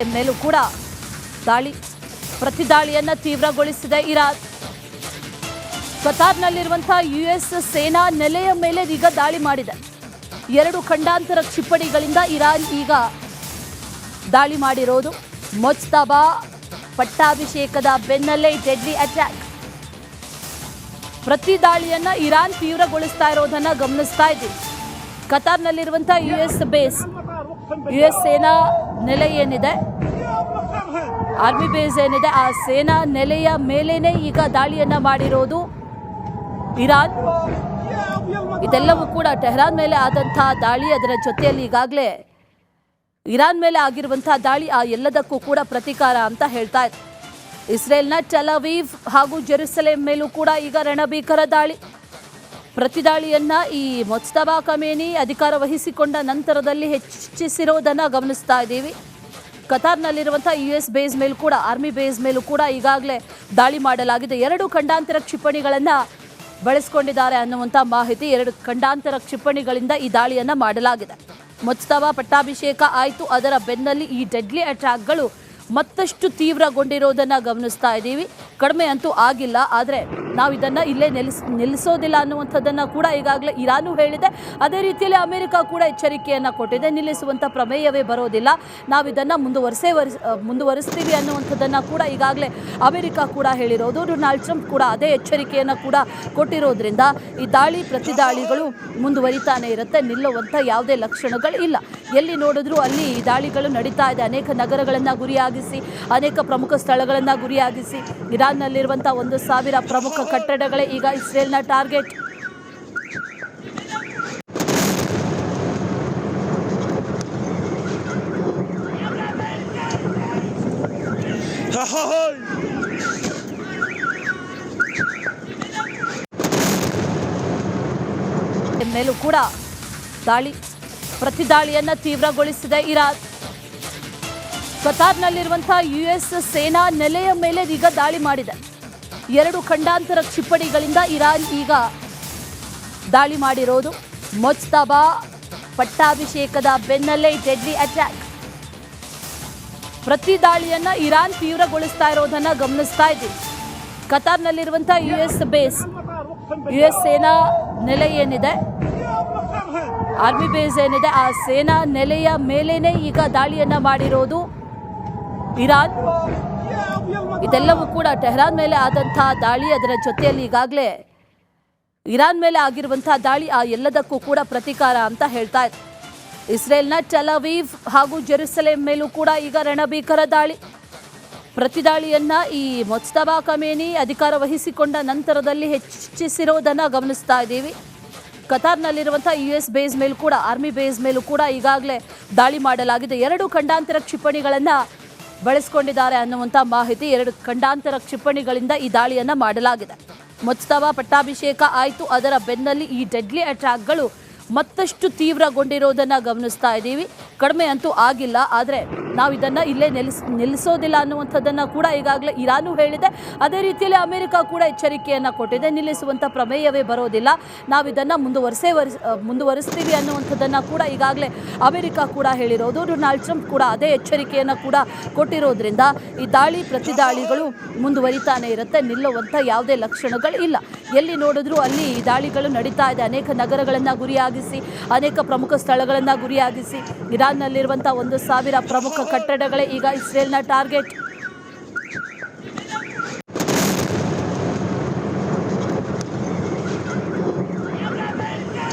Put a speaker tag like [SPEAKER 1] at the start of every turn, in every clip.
[SPEAKER 1] ಮೇಲೂ ಕೂಡ ದಾಳಿ ಪ್ರತಿದಾಳಿಯನ್ನ ತೀವ್ರಗೊಳಿಸಿದೆ ಇರಾನ್. ಕತಾರ್ನಲ್ಲಿರುವಂತಹ ಯುಎಸ್ ಸೇನಾ ನೆಲೆಯ ಮೇಲೆ ಈಗ ದಾಳಿ ಮಾಡಿದೆ. 2 ಖಂಡಾಂತರ ಕ್ಷಿಪಣಿಗಳಿಂದ ಇರಾನ್ ಈಗ ದಾಳಿ ಮಾಡಿರೋದು. ಮುಜ್ತಬಾ ಪಟ್ಟಾಭಿಷೇಕದ ಬೆನ್ನಲ್ಲೇ ಡೆಡ್ಲಿ ಅಟ್ಯಾಕ್. ಪ್ರತಿ ದಾಳಿಯನ್ನ ಇರಾನ್ ತೀವ್ರಗೊಳಿಸ್ತಾ ಇರೋದನ್ನ ಗಮನಿಸ್ತಾ ಇದ್ದೀವಿ. ಕತಾರ್ನಲ್ಲಿರುವಂತಹ ಯುಎಸ್ ಸೇನಾ ನೆಲೆ ಏನಿದೆ, ಆರ್ಮಿ ಬೇಸ್ ಏನಿದೆ, ಆ ಸೇನಾ ನೆಲೆಯ ಮೇಲೇನೆ ಈಗ ದಾಳಿಯನ್ನ ಮಾಡಿರೋದು ಇರಾನ್. ಇದೆಲ್ಲವೂ ಕೂಡ ಟೆಹರಾನ್ ಮೇಲೆ ಆದಂತಹ ದಾಳಿ. ಅದರ ಜೊತೆಯಲ್ಲಿ ಈಗಾಗಲೇ ಇರಾನ್ ಮೇಲೆ ಆಗಿರುವಂತಹ ದಾಳಿ ಆ ಎಲ್ಲದಕ್ಕೂ ಕೂಡ ಪ್ರತೀಕಾರ ಅಂತ ಹೇಳ್ತಾ ಇದೆ. ಇಸ್ರೇಲ್ನ ಟೆಲ್ ಅವೀವ್ ಹಾಗೂ ಜೆರುಸಲೇಂ ಮೇಲೂ ಕೂಡ ಈಗ ರಣಭೀಕರ ದಾಳಿ. ಪ್ರತಿದಾಳಿಯನ್ನ ಈ ಮುಜ್ತಬಾ ಖಮೇನಿ ಅಧಿಕಾರ ವಹಿಸಿಕೊಂಡ ನಂತರದಲ್ಲಿ ಹೆಚ್ಚಿಸಿರೋದನ್ನ ಗಮನಿಸ್ತಾ ಇದ್ದೀವಿ. ಕತಾರ್ನಲ್ಲಿರುವಂತಹ ಯುಎಸ್ ಬೇಸ್ ಮೇಲೂ ಕೂಡ, ಆರ್ಮಿ ಬೇಸ್ ಮೇಲೂ ಕೂಡ ಈಗಾಗಲೇ ದಾಳಿ ಮಾಡಲಾಗಿದೆ. 2 ಖಂಡಾಂತರ ಕ್ಷಿಪಣಿಗಳನ್ನ ಬಳಸಿಕೊಂಡಿದ್ದಾರೆ ಅನ್ನುವಂಥ ಮಾಹಿತಿ. 2 ಖಂಡಾಂತರ ಕ್ಷಿಪಣಿಗಳಿಂದ ಈ ದಾಳಿಯನ್ನ ಮಾಡಲಾಗಿದೆ. ಮುಜ್ತಬಾ ಪಟ್ಟಾಭಿಷೇಕ ಆಯಿತು, ಅದರ ಬೆನ್ನಲ್ಲಿ ಈ ಡೆಡ್ಲಿ ಅಟ್ಯಾಕ್ಗಳು ಮತ್ತಷ್ಟು ತೀವ್ರಗೊಂಡಿರೋದನ್ನ ಗಮನಿಸ್ತಾ ಇದ್ದೀವಿ. ಕಡಿಮೆ ಅಂತೂ ಆಗಿಲ್ಲ, ಆದರೆ ನಾವು ಇದನ್ನು ಇಲ್ಲೇ ನಿಲ್ಲಿಸೋದಿಲ್ಲ ಅನ್ನುವಂಥದ್ದನ್ನು ಕೂಡ ಈಗಾಗಲೇ ಇರಾನು ಹೇಳಿದೆ. ಅದೇ ರೀತಿಯಲ್ಲಿ ಅಮೆರಿಕ ಕೂಡ ಎಚ್ಚರಿಕೆಯನ್ನು ಕೊಟ್ಟಿದೆ. ನಿಲ್ಲಿಸುವಂಥ ಪ್ರಮೇಯವೇ ಬರೋದಿಲ್ಲ, ನಾವು ಇದನ್ನು ಮುಂದುವರಿಸ್ತೀವಿ ಅನ್ನುವಂಥದ್ದನ್ನು ಕೂಡ ಈಗಾಗಲೇ ಅಮೆರಿಕ ಕೂಡ ಹೇಳಿರೋದು. ಡೊನಾಲ್ಡ್ ಟ್ರಂಪ್ ಕೂಡ ಅದೇ ಎಚ್ಚರಿಕೆಯನ್ನು ಕೂಡ ಕೊಟ್ಟಿರೋದ್ರಿಂದ ಈ ದಾಳಿ ಪ್ರತಿದಾಳಿಗಳು ಮುಂದುವರಿತಾನೆ ಇರುತ್ತೆ, ನಿಲ್ಲುವಂಥ ಯಾವುದೇ ಲಕ್ಷಣಗಳು ಇಲ್ಲ. ಎಲ್ಲಿ ನೋಡಿದ್ರೂ ಅಲ್ಲಿ ಈ ದಾಳಿಗಳು ನಡೀತಾ ಇದೆ. ಅನೇಕ ನಗರಗಳನ್ನು ಗುರಿಯಾಗಿಸಿ, ಅನೇಕ ಪ್ರಮುಖ ಸ್ಥಳಗಳನ್ನು ಗುರಿಯಾಗಿಸಿ ಇರಾನ್ನಲ್ಲಿರುವಂಥ 1,000 ಪ್ರಮುಖ ಕಟ್ಟಡಗಳೇ ಈಗ ಇಸ್ರೇಲ್ನ ಟಾರ್ಗೆಟ್. ಮೇಲೂ ಕೂಡ ದಾಳಿ ಪ್ರತಿದಾಳಿಯನ್ನ ತೀವ್ರಗೊಳಿಸಿದೆ ಇರಾನ್. ಕತಾರ್ನಲ್ಲಿರುವಂತಹ ಯುಎಸ್ ಸೇನಾ ನೆಲೆಯ ಮೇಲೆ ಈಗ ದಾಳಿ ಮಾಡಿದೆ. 2 ಖಂಡಾಂತರ ಕ್ಷಿಪಣಿಗಳಿಂದ ಇರಾನ್ ಈಗ ದಾಳಿ ಮಾಡಿರೋದು. ಮುಜ್ತಬಾ ಪಟ್ಟಾಭಿಷೇಕದ ಬೆನ್ನಲ್ಲೇ ಡೆಡ್ಲಿ ಅಟ್ಯಾಕ್. ಪ್ರತಿ ದಾಳಿಯನ್ನ ಇರಾನ್ ತೀವ್ರಗೊಳಿಸ್ತಾ ಇರೋದನ್ನ ಗಮನಿಸ್ತಾ ಇದ್ದೀವಿ. ಕತಾರ್ನಲ್ಲಿರುವಂತಹ ಯುಎಸ್ ಸೇನಾ ನೆಲೆ ಏನಿದೆ, ಆರ್ಮಿ ಬೇಸ್ ಏನಿದೆ, ಆ ಸೇನಾ ನೆಲೆಯ ಮೇಲೇನೆ ಈಗ ದಾಳಿಯನ್ನ ಮಾಡಿರೋದು ಇರಾನ್. ಇದೆಲ್ಲವೂ ಕೂಡ ಟೆಹರಾನ್ ಮೇಲೆ ಆದಂತಹ ದಾಳಿ. ಅದರ ಜೊತೆಯಲ್ಲಿ ಈಗಾಗಲೇ ಇರಾನ್ ಮೇಲೆ ಆಗಿರುವಂತಹ ದಾಳಿ ಆ ಎಲ್ಲದಕ್ಕೂ ಕೂಡ ಪ್ರತೀಕಾರ ಅಂತ ಹೇಳ್ತಾ ಇದೆ. ಇಸ್ರೇಲ್ನ ಟೆಲ್ ಅವೀವ್ ಹಾಗೂ ಜೆರುಸಲೇಂ ಮೇಲೂ ಕೂಡ ಈಗ ರಣಭೀಕರ ದಾಳಿ. ಪ್ರತಿದಾಳಿಯನ್ನ ಈ ಮುಜ್ತಬಾ ಖಮೇನಿ ಅಧಿಕಾರ ವಹಿಸಿಕೊಂಡ ನಂತರದಲ್ಲಿ ಹೆಚ್ಚಿಸಿರೋದನ್ನ ಗಮನಿಸ್ತಾ ಇದ್ದೀವಿ. ಕತಾರ್ನಲ್ಲಿರುವಂತಹ ಯುಎಸ್ ಬೇಸ್ ಮೇಲೂ ಕೂಡ, ಆರ್ಮಿ ಬೇಸ್ ಮೇಲೂ ಕೂಡ ಈಗಾಗಲೇ ದಾಳಿ ಮಾಡಲಾಗಿದೆ. 2 ಖಂಡಾಂತರ ಕ್ಷಿಪಣಿಗಳನ್ನ ಬಳಸಿಕೊಂಡಿದ್ದಾರೆ ಅನ್ನುವಂಥ ಮಾಹಿತಿ. 2 ಖಂಡಾಂತರ ಕ್ಷಿಪಣಿಗಳಿಂದ ಈ ದಾಳಿಯನ್ನ ಮಾಡಲಾಗಿದೆ. ಮುಜ್ತಬಾ ಪಟ್ಟಾಭಿಷೇಕ ಆಯಿತು, ಅದರ ಬೆನ್ನಲ್ಲಿ ಈ ಡೆಡ್ಲಿ ಅಟ್ಯಾಕ್ಗಳು ಮತ್ತಷ್ಟು ತೀವ್ರಗೊಂಡಿರೋದನ್ನ ಗಮನಿಸ್ತಾ ಇದ್ದೀವಿ. ಕಡಿಮೆ ಅಂತೂ ಆಗಿಲ್ಲ, ಆದರೆ ನಾವು ಇದನ್ನು ಇಲ್ಲೇ ನಿಲ್ಲಿಸೋದಿಲ್ಲ ಅನ್ನುವಂಥದ್ದನ್ನು ಕೂಡ ಈಗಾಗಲೇ ಇರಾನು ಹೇಳಿದೆ. ಅದೇ ರೀತಿಯಲ್ಲಿ ಅಮೆರಿಕ ಕೂಡ ಎಚ್ಚರಿಕೆಯನ್ನು ಕೊಟ್ಟಿದೆ. ನಿಲ್ಲಿಸುವಂಥ ಪ್ರಮೇಯವೇ ಬರೋದಿಲ್ಲ, ನಾವು ಇದನ್ನು ಮುಂದುವರಿಸ್ತೀವಿ ಅನ್ನುವಂಥದ್ದನ್ನು ಕೂಡ ಈಗಾಗಲೇ ಅಮೆರಿಕ ಕೂಡ ಹೇಳಿರೋದು. ಡೊನಾಲ್ಡ್ ಟ್ರಂಪ್ ಕೂಡ ಅದೇ ಎಚ್ಚರಿಕೆಯನ್ನು ಕೂಡ ಕೊಟ್ಟಿರೋದ್ರಿಂದ ಈ ದಾಳಿ ಪ್ರತಿದಾಳಿಗಳು ಮುಂದುವರಿತಾನೆ ಇರುತ್ತೆ, ನಿಲ್ಲುವಂಥ ಯಾವುದೇ ಲಕ್ಷಣಗಳು ಇಲ್ಲ. ಎಲ್ಲಿ ನೋಡಿದ್ರೂ ಅಲ್ಲಿ ಈ ದಾಳಿಗಳು ನಡೀತಾ ಇದೆ. ಅನೇಕ ನಗರಗಳನ್ನು ಗುರಿಯಾಗಿಸಿ, ಅನೇಕ ಪ್ರಮುಖ ಸ್ಥಳಗಳನ್ನು ಗುರಿಯಾಗಿಸಿ ಇರಾನ್ನಲ್ಲಿರುವಂಥ 1,000 ಪ್ರಮುಖ ಕಟ್ಟಡಗಳೇ ಈಗ ಇಸ್ರೇಲ್ನ ಟಾರ್ಗೆಟ್.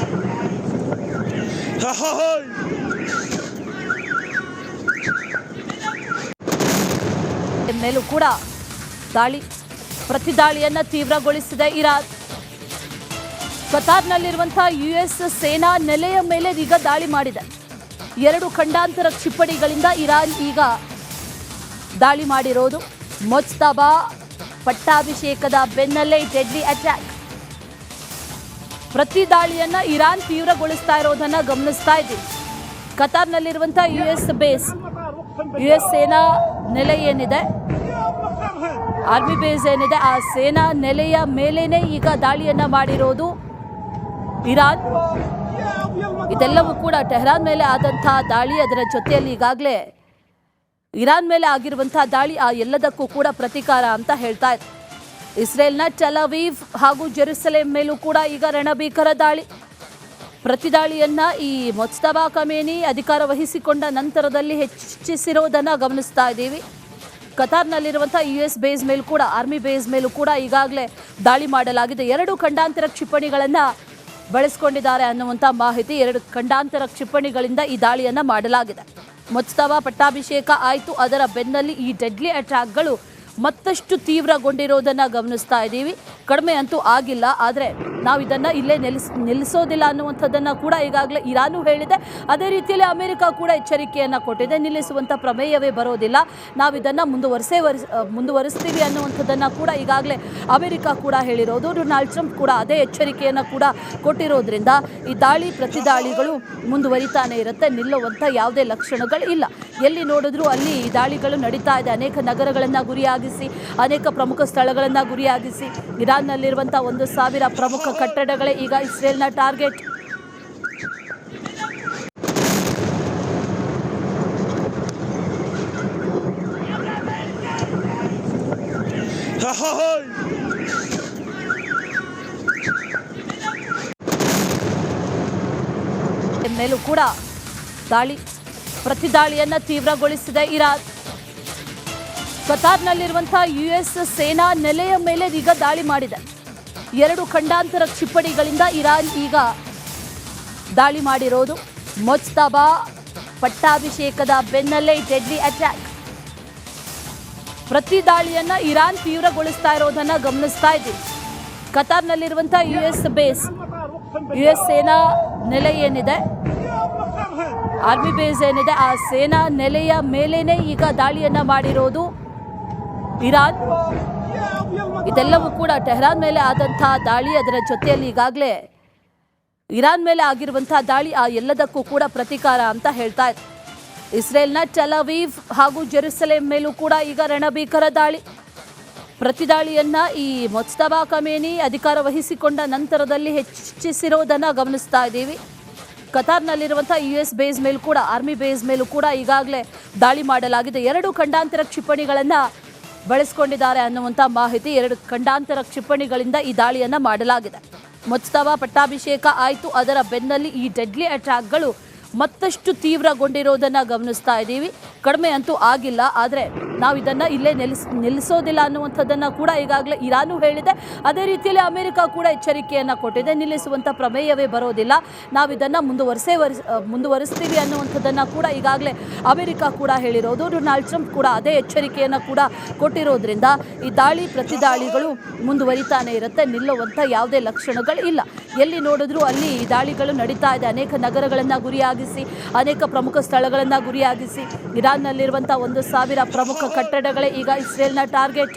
[SPEAKER 1] ಮೇಲೂ ಕೂಡ ದಾಳಿ ಪ್ರತಿದಾಳಿಯನ್ನ ತೀವ್ರಗೊಳಿಸಿದೆ ಇರಾನ್. ಕತಾರ್ನಲ್ಲಿರುವಂತಹ ಯುಎಸ್ ಸೇನಾ ನೆಲೆಯ ಮೇಲೆ ಈಗ ದಾಳಿ ಮಾಡಿದೆ. 2 ಖಂಡಾಂತರ ಕ್ಷಿಪಣಿಗಳಿಂದ ಇರಾನ್ ಈಗ ದಾಳಿ ಮಾಡಿರೋದು. ಮುಜ್ತಬಾ ಪಟ್ಟಾಭಿಷೇಕದ ಬೆನ್ನಲ್ಲೇ ಡೆಡ್ಲಿ ಅಟ್ಯಾಕ್. ಪ್ರತಿ ದಾಳಿಯನ್ನ ಇರಾನ್ ತೀವ್ರಗೊಳಿಸ್ತಾ ಇರೋದನ್ನ ಗಮನಿಸ್ತಾ ಇದ್ದೀವಿ. ಕತಾರ್ನಲ್ಲಿರುವಂತಹ ಯುಎಸ್ ಸೇನಾ ನೆಲೆ ಏನಿದೆ, ಆರ್ಮಿ ಬೇಸ್ ಏನಿದೆ, ಆ ಸೇನಾ ನೆಲೆಯ ಮೇಲೇನೆ ಈಗ ದಾಳಿಯನ್ನ ಮಾಡಿರೋದು ಇರಾನ್. ಇದೆಲ್ಲವೂ ಕೂಡ ಟೆಹರಾನ್ ಮೇಲೆ ಆದಂತಹ ದಾಳಿ. ಅದರ ಜೊತೆಯಲ್ಲಿ ಈಗಾಗಲೇ ಇರಾನ್ ಮೇಲೆ ಆಗಿರುವಂತಹ ದಾಳಿ ಆ ಎಲ್ಲದಕ್ಕೂ ಕೂಡ ಪ್ರತೀಕಾರ ಅಂತ ಹೇಳ್ತಾ ಇದೆ. ಇಸ್ರೇಲ್ನ ಟೆಲ್ ಅವೀವ್ ಹಾಗೂ ಜೆರುಸಲೇಂ ಮೇಲೂ ಕೂಡ ಈಗ ರಣಭೀಕರ ದಾಳಿ. ಪ್ರತಿದಾಳಿಯನ್ನ ಈ ಮುಜ್ತಬಾ ಖಮೇನಿ ಅಧಿಕಾರ ವಹಿಸಿಕೊಂಡ ನಂತರದಲ್ಲಿ ಹೆಚ್ಚಿಸಿರೋದನ್ನ ಗಮನಿಸ್ತಾ ಇದ್ದೀವಿ. ಕತಾರ್ನಲ್ಲಿರುವಂತಹ US ಬೇಸ್ ಮೇಲೂ ಕೂಡ, ಆರ್ಮಿ ಬೇಸ್ ಮೇಲೂ ಕೂಡ ಈಗಾಗಲೇ ದಾಳಿ ಮಾಡಲಾಗಿದೆ. 2 ಖಂಡಾಂತರ ಕ್ಷಿಪಣಿಗಳನ್ನ ಬಳಸಿಕೊಂಡಿದ್ದಾರೆ ಅನ್ನುವಂಥ ಮಾಹಿತಿ. 2 ಖಂಡಾಂತರ ಕ್ಷಿಪಣಿಗಳಿಂದ ಈ ದಾಳಿಯನ್ನ ಮಾಡಲಾಗಿದೆ. ಮುಜ್ತಬಾ ಪಟ್ಟಾಭಿಷೇಕ ಆಯಿತು, ಅದರ ಬೆನ್ನಲ್ಲಿ ಈ ಡೆಡ್ಲಿ ಅಟ್ಯಾಕ್ಗಳು ಮತ್ತಷ್ಟು ತೀವ್ರಗೊಂಡಿರೋದನ್ನ ಗಮನಿಸ್ತಾ ಇದ್ದೀವಿ. ಕಡಿಮೆ ಅಂತೂ ಆಗಿಲ್ಲ, ಆದರೆ ನಾವು ಇದನ್ನು ಇಲ್ಲೇ ನಿಲ್ಲಿಸೋದಿಲ್ಲ ಅನ್ನುವಂಥದ್ದನ್ನು ಕೂಡ ಈಗಾಗಲೇ ಇರಾನು ಹೇಳಿದೆ. ಅದೇ ರೀತಿಯಲ್ಲಿ ಅಮೆರಿಕ ಕೂಡ ಎಚ್ಚರಿಕೆಯನ್ನು ಕೊಟ್ಟಿದೆ. ನಿಲ್ಲಿಸುವಂಥ ಪ್ರಮೇಯವೇ ಬರೋದಿಲ್ಲ, ನಾವು ಇದನ್ನು ಮುಂದುವರಿಸ್ತೀವಿ ಅನ್ನುವಂಥದ್ದನ್ನು ಕೂಡ ಈಗಾಗಲೇ ಅಮೆರಿಕ ಕೂಡ ಹೇಳಿರೋದು. ಡೊನಾಲ್ಡ್ ಟ್ರಂಪ್ ಕೂಡ ಅದೇ ಎಚ್ಚರಿಕೆಯನ್ನು ಕೂಡ ಕೊಟ್ಟಿರೋದ್ರಿಂದ ಈ ದಾಳಿ ಪ್ರತಿದಾಳಿಗಳು ಮುಂದುವರಿತಾನೆ ಇರುತ್ತೆ, ನಿಲ್ಲುವಂಥ ಯಾವುದೇ ಲಕ್ಷಣಗಳು ಇಲ್ಲ. ಎಲ್ಲಿ ನೋಡಿದ್ರೂ ಅಲ್ಲಿ ಈ ದಾಳಿಗಳು ನಡೀತಾ ಇದೆ. ಅನೇಕ ನಗರಗಳನ್ನು ಗುರಿಯಾಗಿಸಿ, ಅನೇಕ ಪ್ರಮುಖ ಸ್ಥಳಗಳನ್ನು ಗುರಿಯಾಗಿಸಿ ಇರಾನ್ನಲ್ಲಿರುವಂಥ 1,000 ಪ್ರಮುಖ ಕಟ್ಟಡಗಳೇ ಈಗ ಇಸ್ರೇಲ್ನ ಟಾರ್ಗೆಟ್. ಮೇಲೂ ಕೂಡ ದಾಳಿ ಪ್ರತಿದಾಳಿಯನ್ನು ತೀವ್ರಗೊಳಿಸಿದೆ ಇರಾನ್. ಕತಾರ್ನಲ್ಲಿರುವಂತಹ US ಸೇನಾ ನೆಲೆಯ ಮೇಲೆ ಈಗ ದಾಳಿ ಮಾಡಿದೆ. 2 ಖಂಡಾಂತರ ಕ್ಷಿಪಣಿಗಳಿಂದ ಇರಾನ್ ಈಗ ದಾಳಿ ಮಾಡಿರೋದು. ಮುಜ್ತಬಾ ಪಟ್ಟಾಭಿಷೇಕದ ಬೆನ್ನಲ್ಲೇ ಡೆಡ್ಲಿ ಅಟ್ಯಾಕ್. ಪ್ರತಿ ದಾಳಿಯನ್ನ ಇರಾನ್ ತೀವ್ರಗೊಳಿಸ್ತಾ ಇರೋದನ್ನ ಗಮನಿಸ್ತಾ ಇದ್ದೀವಿ. ಕತಾರ್ನಲ್ಲಿರುವಂತಹ US ಬೇಸ್, US ಸೇನಾ ನೆಲೆ ಏನಿದೆ, ಆರ್ಮಿ ಬೇಸ್ ಏನಿದೆ, ಆ ಸೇನಾ ನೆಲೆಯ ಮೇಲೇನೆ ಈಗ ದಾಳಿಯನ್ನ ಮಾಡಿರೋದು ಇರಾನ್. ಇದೆಲ್ಲವೂ ಕೂಡ ಟೆಹರಾನ್ ಮೇಲೆ ಆದಂತಹ ದಾಳಿ, ಅದರ ಜೊತೆಯಲ್ಲಿ ಈಗಾಗಲೇ ಇರಾನ್ ಮೇಲೆ ಆಗಿರುವಂತಹ ದಾಳಿ ಆ ಎಲ್ಲದಕ್ಕೂ ಕೂಡ ಪ್ರತೀಕಾರ ಅಂತ ಹೇಳ್ತಾ ಇದೆ. ಇಸ್ರೇಲ್ನ ಟೆಲ್ ಅವೀವ್ ಹಾಗೂ ಜೆರುಸಲೇಂ ಮೇಲೂ ಕೂಡ ಈಗ ರಣಭೀಕರ ದಾಳಿ. ಪ್ರತಿದಾಳಿಯನ್ನ ಈ ಮುಜ್ತಬಾ ಖಮೇನಿ ಅಧಿಕಾರ ವಹಿಸಿಕೊಂಡ ನಂತರದಲ್ಲಿ ಹೆಚ್ಚಿಸಿರೋದನ್ನ ಗಮನಿಸ್ತಾ ಇದ್ದೀವಿ. ಕತಾರ್ನಲ್ಲಿರುವಂತಹ US ಬೇಸ್ ಮೇಲೂ ಕೂಡ, ಆರ್ಮಿ ಬೇಸ್ ಮೇಲೂ ಕೂಡ ಈಗಾಗಲೇ ದಾಳಿ ಮಾಡಲಾಗಿದೆ. 2 ಖಂಡಾಂತರ ಕ್ಷಿಪಣಿಗಳನ್ನು ಬಳಸಿಕೊಂಡಿದ್ದಾರೆ ಅನ್ನುವಂಥ ಮಾಹಿತಿ. 2 ಖಂಡಾಂತರ ಕ್ಷಿಪಣಿಗಳಿಂದ ಈ ದಾಳಿಯನ್ನು ಮಾಡಲಾಗಿದೆ. ಮುಜ್ತಬಾ ಪಟ್ಟಾಭಿಷೇಕ ಆಯಿತು, ಅದರ ಬೆನ್ನಲ್ಲಿ ಈ ಡೆಡ್ಲಿ ಅಟ್ಯಾಕ್ಗಳು ಮತ್ತಷ್ಟು ತೀವ್ರಗೊಂಡಿರೋದನ್ನು ಗಮನಿಸ್ತಾ ಇದ್ದೀವಿ. ಕಡಿಮೆ ಅಂತೂ ಆಗಿಲ್ಲ, ಆದರೆ ನಾವು ಇದನ್ನು ಇಲ್ಲೇ ನಿಲ್ಲಿಸೋದಿಲ್ಲ ಅನ್ನುವಂಥದ್ದನ್ನು ಕೂಡ ಈಗಾಗಲೇ ಇರಾನು ಹೇಳಿದೆ. ಅದೇ ರೀತಿಯಲ್ಲಿ ಅಮೆರಿಕ ಕೂಡ ಎಚ್ಚರಿಕೆಯನ್ನು ಕೊಟ್ಟಿದೆ. ನಿಲ್ಲಿಸುವಂಥ ಪ್ರಮೇಯವೇ ಬರೋದಿಲ್ಲ, ನಾವು ಇದನ್ನು ಮುಂದುವರಿಸ್ತೀವಿ ಅನ್ನುವಂಥದ್ದನ್ನು ಕೂಡ ಈಗಾಗಲೇ ಅಮೆರಿಕ ಕೂಡ ಹೇಳಿರೋದು. ಡೊನಾಲ್ಡ್ ಟ್ರಂಪ್ ಕೂಡ ಅದೇ ಎಚ್ಚರಿಕೆಯನ್ನು ಕೂಡ ಕೊಟ್ಟಿರೋದ್ರಿಂದ ಈ ದಾಳಿ ಪ್ರತಿದಾಳಿಗಳು ಮುಂದುವರಿತಾನೆ ಇರುತ್ತೆ, ನಿಲ್ಲುವಂಥ ಯಾವುದೇ ಲಕ್ಷಣಗಳು ಇಲ್ಲ. ಎಲ್ಲಿ ನೋಡಿದ್ರೂ ಅಲ್ಲಿ ಈ ದಾಳಿಗಳು ನಡೀತಾ ಇದೆ. ಅನೇಕ ನಗರಗಳನ್ನು ಗುರಿಯಾಗಿಸಿ, ಅನೇಕ ಪ್ರಮುಖ ಸ್ಥಳಗಳನ್ನು ಗುರಿಯಾಗಿಸಿ ಇರಾನ್ನಲ್ಲಿರುವಂಥ 1,000 ಪ್ರಮುಖ ಕಟ್ಟಡಗಳೇ ಈಗ ಇಸ್ರೇಲ್ನ ಟಾರ್ಗೆಟ್.